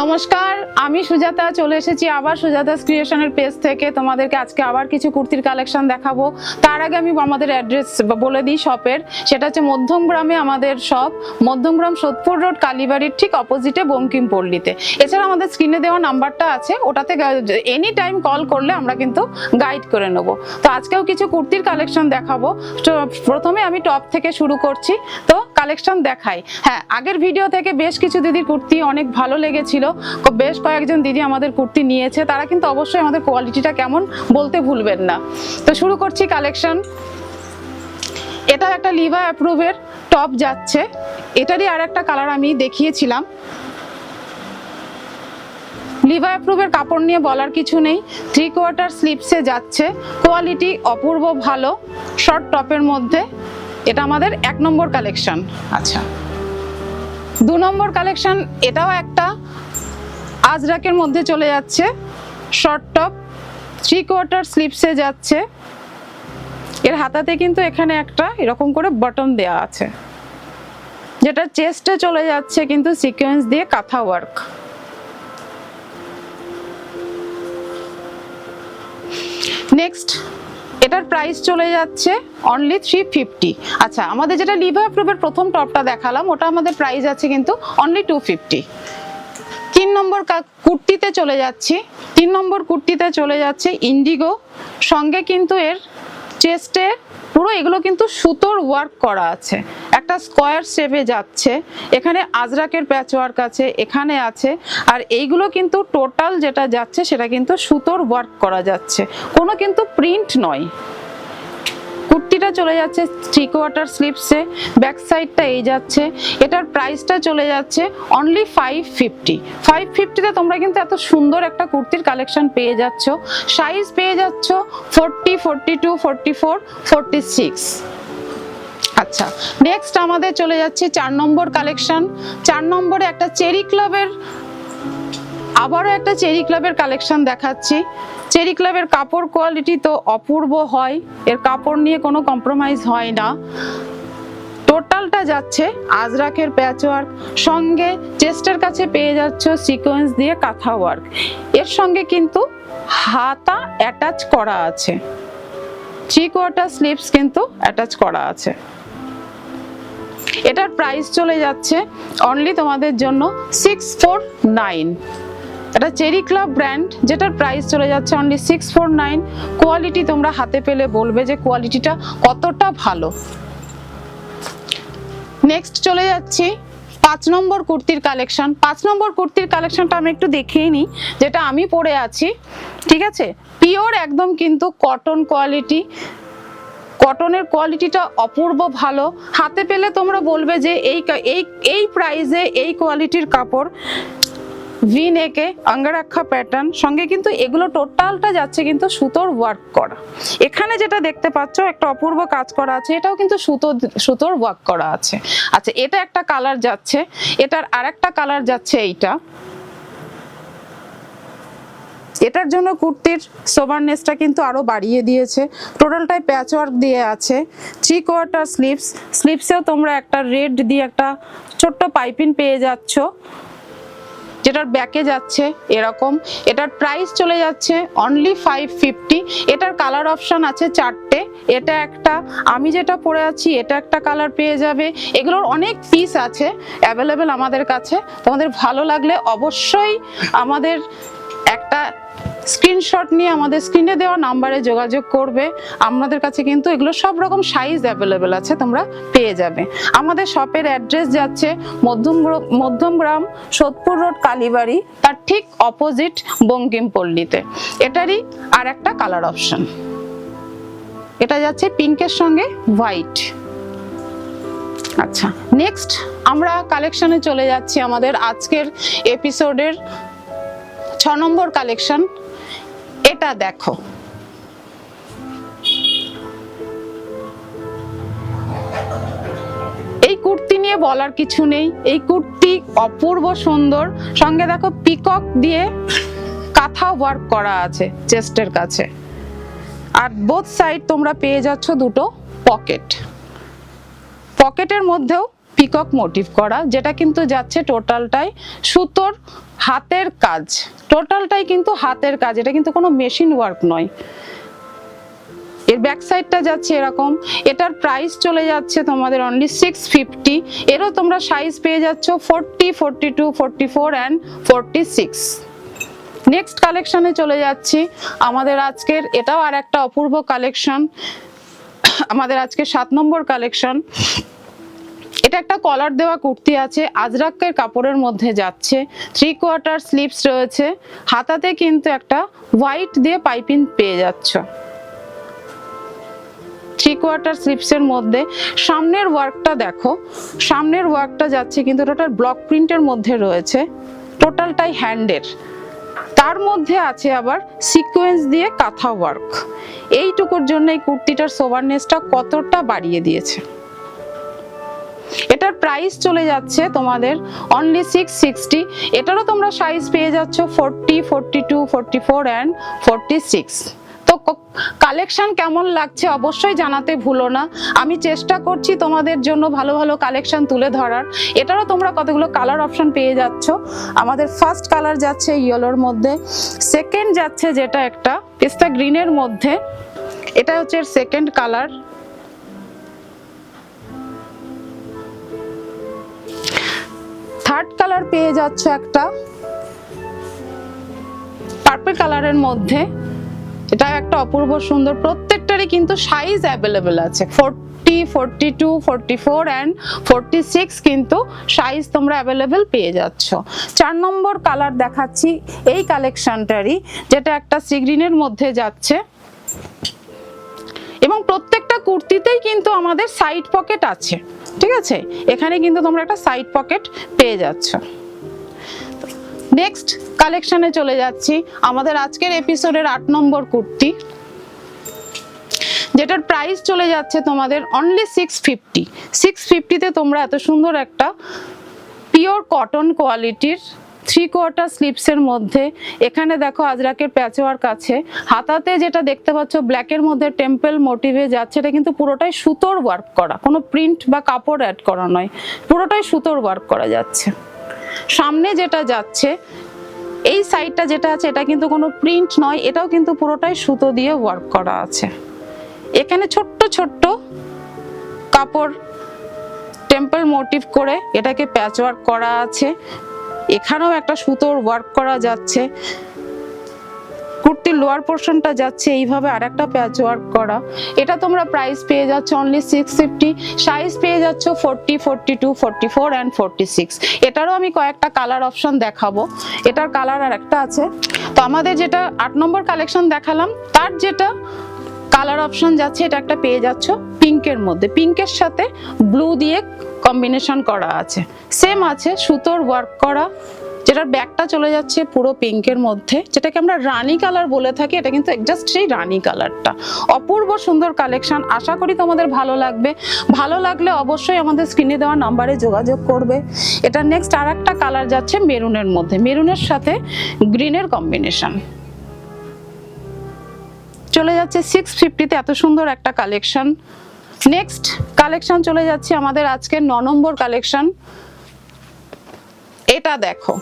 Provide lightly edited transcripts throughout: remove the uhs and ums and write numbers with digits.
নমস্কার, আমি সুজাতা চলে এসেছি আবার সুজাতাস ক্রিয়েশনের পেজ থেকে তোমাদেরকে আজকে আবার কিছু কুর্তির কালেকশন দেখাবো। তার আগে আমি আমাদের অ্যাড্রেস বলে দিই শপের, সেটা হচ্ছে মধ্যমগ্রামে আমাদের শপ, মধ্যমগ্রাম সোদপুর রোড কালীবাড়ির ঠিক অপোজিটে বঙ্কিমপল্লীতে। এছাড়া আমাদের স্ক্রিনে দেওয়া নাম্বারটা আছে, ওটাতে এনি টাইম কল করলে আমরা কিন্তু গাইড করে নেব। তো আজকেও কিছু কুর্তির কালেকশন দেখাবো। তো প্রথমে আমি টপ থেকে শুরু করছি, তো কালেকশন দেখাই। হ্যাঁ, আগের ভিডিও থেকে বেশ কিছু দিদির কুর্তি অনেক ভালো লেগেছিল, বেশ কয়েকজন দিদি আমাদের কুর্তি নিয়েছে, তারা কিন্তু অবশ্যই আমাদের কোয়ালিটিটা কেমন বলতে ভুলবেন না। তো শুরু করছি কালেকশন। এটা একটা লিভা অ্যাপ্রুভের টপ যাচ্ছে, এটারই আর একটা কালার আমি দেখিয়েছিলাম। লিভা অ্যাপ্রুভের কাপড় নিয়ে বলার কিছু নেই, 3/4 স্লিপসে যাচ্ছে, কোয়ালিটি অপূর্ব ভালো, শর্ট টপের মধ্যে। এটা আমাদের 1 নম্বর কালেকশন। আচ্ছা, 2 নম্বর কালেকশন, এটাও একটা আজরাকের মধ্যে চলে যাচ্ছে, শর্ট টপ 3/4 স্লিপসে যাচ্ছে। এর হাতাতে কিন্তু এখানে একটা এরকম করে বাটন দেওয়া আছে, যেটা চেস্টে চলে যাচ্ছে কিন্তু সিকোয়েন্স দিয়ে কাঁথা ওয়ার্ক। নেক্সট, এটার প্রাইস চলে যাচ্ছে অনলি 350। আচ্ছা, আমাদের যেটা লিভা অ্যাপ্রুভের প্রথম টপটা দেখালাম, ওটা আমাদের প্রাইস আছে কিন্তু অনলি 250। 3 নম্বর কুর্তিতে চলে যাচ্ছি। 3 নম্বর কুর্তিতে চলে যাচ্ছে ইন্ডিগো, সঙ্গে কিন্তু এর চেস্টে পুরো এগুলো কিন্তু সুতোর ওয়ার্ক করা আছে, একটা স্কোয়ার শেপে যাচ্ছে, এখানে আজরাকের প্যাচ ওয়ার্ক আছে, এখানে আছে, আর এইগুলো কিন্তু টোটাল যেটা যাচ্ছে সেটা কিন্তু সুতোর ওয়ার্ক করা যাচ্ছে, কোনো কিন্তু প্রিন্ট নয়। কুর্তিটা চলে যাচ্ছে 3/4 স্লিপসে, ব্যাক সাইডটা এই যাচ্ছে। এটার প্রাইসটা চলে যাচ্ছে অনলি 550। 550তে তোমরা কিন্তু এত সুন্দর একটা কুর্তির কালেকশন পেয়ে যাচ্ছ। সাইজ পেয়ে যাচ্ছ 40, 42, 44, 46। আচ্ছা, নেক্সট আমাদের চলে যাচ্ছে 4 নম্বর কালেকশন। 4 নম্বরে একটা চেরি ক্লাবের, আবারও একটা চেরি ক্লাবের কালেকশন দেখাচ্ছি। চেরি ক্লাবের কাপড় কোয়ালিটি তো অপূর্ব হয়, এর কাপড় নিয়ে কোনো কম্প্রোমাইজ হয় না। টোটালটা যাচ্ছে আজরাকের প্যাচ ওয়ার্ক, সঙ্গে চেস্টের কাছে পেয়ে যাচ্ছ সিকোয়েন্স দিয়ে কাঁথা ওয়ার্ক, এর সঙ্গে কিন্তু হাতা অ্যাটাচ করা আছে, 3/4 স্লিপস কিন্তু অ্যাটাচ করা আছে। এটার প্রাইস চলে যাচ্ছে অনলি তোমাদের জন্য 649। এটা চেরি ক্লাব ব্র্যান্ড, যেটার প্রাইস চলে যাচ্ছে অনলি 649। কোয়ালিটি তোমরা হাতে পেলে বলবে যে কোয়ালিটিটা কতটা ভালো। নেক্সট চলে যাচ্ছি 5 নম্বর কুর্তির কালেকশন। 5 নম্বর কুর্তির কালেকশনটা আমি একটু দেখিয়ে নিই, যেটা আমি পরে আছি। ঠিক আছে, পিওর একদম কিন্তু কটন কোয়ালিটি, কটনের কোয়ালিটিটা অপূর্ব ভালো। হাতে পেলে তোমরা বলবে যে এই প্রাইসে এই কোয়ালিটির কাপড়। ভি নেকে অঙ্গরাক্ষা প্যাটার্ন, সঙ্গে কিন্তু এগুলো টোটালটা যাচ্ছে কিন্তু সুতোর ওয়ার্ক করা। এখানে যেটা দেখতে পাচ্ছ একটা অপূর্ব কাজ করা আছে, এটাও কিন্তু সুতোর ওয়ার্ক করা আছে। আচ্ছা, এটা একটা কালার যাচ্ছে, এটার আরেকটা কালার যাচ্ছে এইটা। এটার জন্য কুর্তির সোভারনেসটা কিন্তু আরো বাড়িয়ে দিয়েছে, টোটালটাই প্যাচ ওয়ার্ক দিয়ে আছে। 3/4 স্লিপস, স্লিপসেও তোমরা একটা রেড দিয়ে একটা ছোট্ট পাইপিং পেয়ে যাচ্ছ, যেটার ব্যাকে যাচ্ছে এরকম। এটার প্রাইস চলে যাচ্ছে অনলি 550। এটার কালার অপশন আছে 4টে, এটা একটা, আমি যেটা পরে আছি এটা একটা কালার পেয়ে যাবে। এগুলোর অনেক পিস আছে অ্যাভেলেবেল আমাদের কাছে, তোমাদের ভালো লাগলে অবশ্যই আমাদের একটা স্ক্রিনশট নিয়ে আমাদের স্ক্রিনে দেওয়া নাম্বারে যোগাযোগ করবে। আমাদের কাছে কিন্তু এগুলো সব রকম সাইজ অ্যাভেলেবেল আছে, তোমরা পেয়ে যাবে। আমাদের শপের অ্যাড্রেস যাচ্ছে মধ্যমগ্রাম সোদপুর রোড কালীবাড়ি, তার ঠিক অপোজিট বঙ্কিমপল্লীতে। এটারই আর একটা কালার অপশন, এটা যাচ্ছে পিঙ্কের সঙ্গে হোয়াইট। আচ্ছা, নেক্সট আমরা কালেকশনে চলে যাচ্ছি আমাদের আজকের এপিসোডের 6 নম্বর কালেকশন। এটা দেখো, এই কুর্তি নিয়ে বলার কিছু নেই, এই কুর্তি অপূর্ব সুন্দর, সঙ্গে দেখো পিকক দিয়ে কাঁথা ওয়ার্ক করা আছে চেস্টের কাছে, আর বোথ সাইড তোমরা পেয়ে যাচ্ছ দুটো পকেট, পকেটের মধ্যেও পিকক মোটিভ করা, যেটা কিন্তু যাচ্ছে টোটালটাই সুতোর হাতের কাজ, টোটালটাই কিন্তু হাতের কাজ, এটা কিন্তু কোনো মেশিন ওয়ার্ক নয়। এর ব্যাক সাইডটা যাচ্ছে এরকম। এটার প্রাইস চলে যাচ্ছে তোমাদের অনলি 650। এরও তোমরা সাইজ পেয়ে যাচ্ছ 40, 42, 44 অ্যান্ড 46। নেক্সট কালেকশনে চলে যাচ্ছি। আমাদের আজকের এটাও আর একটা অপূর্ব কালেকশন, আমাদের আজকে 7 নম্বর কালেকশন। এটা একটা কলার দেওয়া কুর্তি আছে, আজরাকের কাপড়ের মধ্যে যাচ্ছে, 3/4 স্লিভস রয়েছে, হাতাতে কিন্তু একটা হোয়াইট দিয়ে পাইপিং পেয়ে যাচ্ছ। 3/4 স্লিভসের মধ্যে সামনের ওয়ার্কটা দেখো, সামনের ওয়ার্কটা যাচ্ছে কিন্তু টোটাল ব্লক প্রিন্টের মধ্যে রয়েছে, টোটালটাই হ্যান্ডের। তার মধ্যে আছে আবার সিকোয়েন্স দিয়ে কাঁথা ওয়ার্ক। এইটুকুর জন্য এই কুর্তিটার সোভারনেসটা কতটা বাড়িয়ে দিয়েছে। এটার প্রাইস চলে যাচ্ছে তোমাদের অনলি 660। এটারও তোমরা সাইজ পেয়ে যাচ্ছ 40, 42, 44 অ্যান্ড 46। তো কালেকশন কেমন লাগছে অবশ্যই জানাতে ভুলো না। আমি চেষ্টা করছি তোমাদের জন্য ভালো ভালো কালেকশন তুলে ধরার। এটারও তোমরা কতগুলো কালার অপশন পেয়ে যাচ্ছ। আমাদের ফার্স্ট কালার যাচ্ছে ইয়েলোর মধ্যে, সেকেন্ড যাচ্ছে যেটা একটা পেস্তা গ্রিনের মধ্যে, এটা হচ্ছে সেকেন্ড কালার। থার্ড কালার পেয়ে যাচ্ছে একটা পার্পল কালারের মধ্যে, এটা একটা অপূর্ব সুন্দর। প্রত্যেকটারই কিন্তু সাইজ অ্যাভেলেবেল আছে, 40, 42, 44 অ্যান্ড 46 কিন্তু সাইজ তোমরা অ্যাভেলেবেল পেয়ে যাচ্ছ। 4 নম্বর কালার দেখাচ্ছি এই কালেকশনটারই, যেটা একটা সি গ্রিনের মধ্যে যাচ্ছে এবং প্রত্যেকটা কুর্তিতেই কিন্তু আমাদের সাইড পকেট আছে, ঠিক আছে? এখানে কিন্তু তোমরা একটা সাইড পকেট পেয়ে যাচ্ছ। নেক্সট কালেকশনে চলে যাচ্ছি। আমাদের আজকের এপিসোডের 8 নম্বর কুর্তি, যেটার প্রাইস চলে যাচ্ছে তোমাদের অনলি 650। 650-তে তোমরা এত সুন্দর একটা পিওর কটন কোয়ালিটির 3/4 স্লিভসের মধ্যে, এখানে দেখো আজরাকের প্যাচওয়ার্ক আছে, হাতাতে যেটা দেখতে পাচ্ছ ব্ল্যাকের মধ্যে টেম্পল মোটিভে যাচ্ছে, এটা কিন্তু পুরোটাই সুতোর ওয়ার্ক করা, কোনো প্রিন্ট বা কাপড় অ্যাড করা নয়, পুরোটাই সুতোর ওয়ার্ক করা যাচ্ছে। সামনে যেটা যাচ্ছে এই সাইডটা যেটা আছে এটা কিন্তু কোনো প্রিন্ট নয়, এটাও কিন্তু পুরোটাই সুতো দিয়ে ওয়ার্ক করা আছে। এখানে ছোট্ট ছোট্ট কাপড় টেম্পল মোটিভ করে এটাকে প্যাচ ওয়ার্ক করা আছে, এখানেও একটা সুতোর ওয়ার্ক করা যাচ্ছে। কুর্তির লোয়ার পোর্শনটা যাচ্ছে এইভাবে আর একটা প্যাচ ওয়ার্ক করা। এটা তোমরা প্রাইস পেয়ে যাচ্ছ অনলি 650। সাইজ পেয়ে যাচ্ছ 40, 42, 44 অ্যান্ড 46। এটারও আমি কয়েকটা কালার অপশন দেখাবো, এটার কালার আর একটা আছে। তো আমাদের যেটা 8 নম্বর কালেকশন দেখালাম তার যেটা কালার অপশন যাচ্ছে, এটা একটা পেয়ে যাচ্ছ পিঙ্কের মধ্যে, পিঙ্কের সাথে ব্লু দিয়ে কম্বিনেশন করা আছে, সেম আছে সুতোর ওয়ার্ক করা, যেটার ব্যাকটা চলে যাচ্ছে পুরো পিঙ্কের মধ্যে, যেটাকে আমরা রানী কালার বলে থাকি। এটা কিন্তু জাস্ট সেই রানী কালারটা। অপূর্ব সুন্দর কালেকশন, আশা করি তোমাদের ভালো লাগবে। ভালো লাগলে অবশ্যই আমাদের স্ক্রিনে দেওয়া নাম্বারে যোগাযোগ করবে। এটা নেক্সট আর একটা কালার যাচ্ছে মেরুনের মধ্যে, মেরুনের সাথে গ্রিনের কম্বিনেশন চলে যাচ্ছে 650-তে। এত সুন্দর একটা কালেকশন। নেক্সট কালেকশন চলে যাচ্ছে আমাদের আজকের 9 নম্বর কালেকশন। এটা দেখো,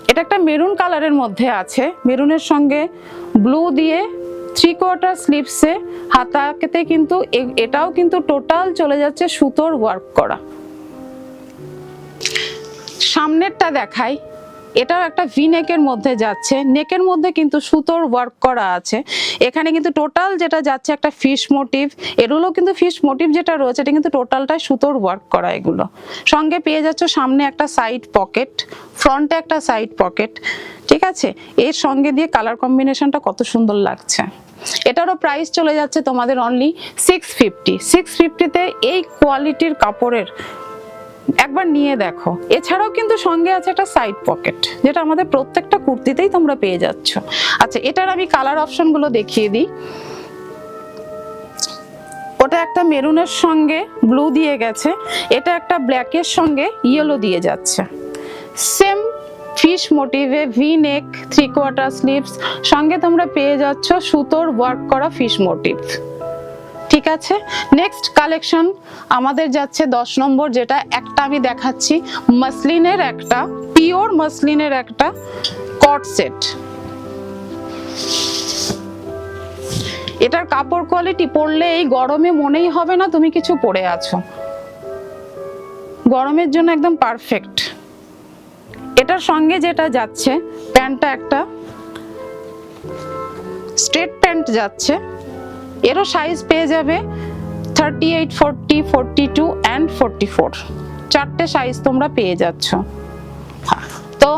এটা একটা মেরুন কালারের মধ্যে আছে, মেরুনের সঙ্গে ব্লু দিয়ে 3/4 স্লিভসে, হাতাতে কিন্তু এটাও কিন্তু টোটাল চলে যাচ্ছে সুতোর ওয়ার্ক করা। সামনেরটা দেখাই, এটাও একটা ভি নেকের মধ্যে যাচ্ছে, নেকের মধ্যে কিন্তু সুতোর ওয়ার্ক করা আছে। এখানে কিন্তু টোটাল যেটা যাচ্ছে একটা ফিশ মোটিভ, এগুলো কিন্তু ফিশ মোটিভ যেটা রয়েছে এটা কিন্তু টোটালটাই সুতোর ওয়ার্ক করা। এগুলো সঙ্গে পেয়ে যাচ্ছ সামনে একটা সাইড পকেট, ফ্রন্টে একটা সাইড পকেট, ঠিক আছে? এর সঙ্গে দিয়ে কালার কম্বিনেশনটা কত সুন্দর লাগছে। এটারও প্রাইস চলে যাচ্ছে তোমাদের অনলি 650। 650-তে এই কোয়ালিটির কাপড়ের একবার নিয়ে দেখো। এছাড়াও কিন্তু সঙ্গে আছে একটা সাইড পকেট, যেটা আমাদের প্রত্যেকটা কুর্তিতেই তোমরা পেয়ে যাচ্ছ। আচ্ছা, এটার আমি কালার অপশন গুলো দেখিয়ে দিই। ওটা একটা মেরুনের সঙ্গে ব্লু দিয়ে গেছে, এটা একটা ব্ল্যাকের সঙ্গে ইয়েলো দিয়ে যাচ্ছে। সেম ফিশ মোটিভে ভি নেক, 3/4 স্লিভস, সঙ্গে তোমরা পেয়ে যাচ্ছ সুতোর ওয়ার্ক করা ফিশ মোটিভ, ঠিক ঠিক আছে, নেক্সট কালেকশন আমাদের যাচ্ছে 10 নম্বর, যেটা একটা আমি দেখাচ্ছি মাসলিনের, একটা পিওর মাসলিনের একটা কট সেট। এটার কাপড় কোয়ালিটি পরলে এই গরমে মনেই হবে না তুমি কিছু পরে আছো, গরমের জন্য একদম পারফেক্ট। এটার সঙ্গে যেটা যাচ্ছে প্যান্টটা একটা স্ট্রেট প্যান্ট যাচ্ছে, এরও সাইজ পেয়ে যাবে 38, 40, 42 অ্যান্ড 44, চারটে সাইজ তোমরা পেয়ে যাচ্ছ। তো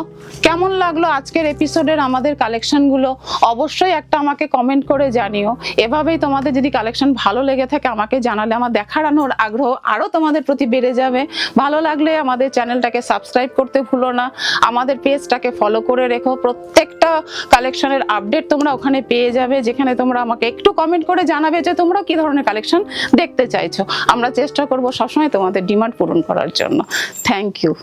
কেমন লাগলো আজকের এপিসোডের আমাদের কালেকশনগুলো অবশ্যই একটা আমাকে কমেন্ট করে জানিও। এভাবেই তোমাদের যদি কালেকশন ভালো লেগে থাকে আমাকে জানালে আমার দেখানোর আগ্রহ আরও তোমাদের প্রতি বেড়ে যাবে। ভালো লাগলে আমাদের চ্যানেলটাকে সাবস্ক্রাইব করতে ভুলো না, আমাদের পেজটাকে ফলো করে রেখো, প্রত্যেকটা কালেকশনের আপডেট তোমরা ওখানে পেয়ে যাবে, যেখানে তোমরা আমাকে একটু কমেন্ট করে জানাবে যে তোমরা কি ধরনের কালেকশন দেখতে চাইছো। আমরা চেষ্টা করব সবসময় তোমাদের ডিমান্ড পূরণ করার জন্য। Thank you.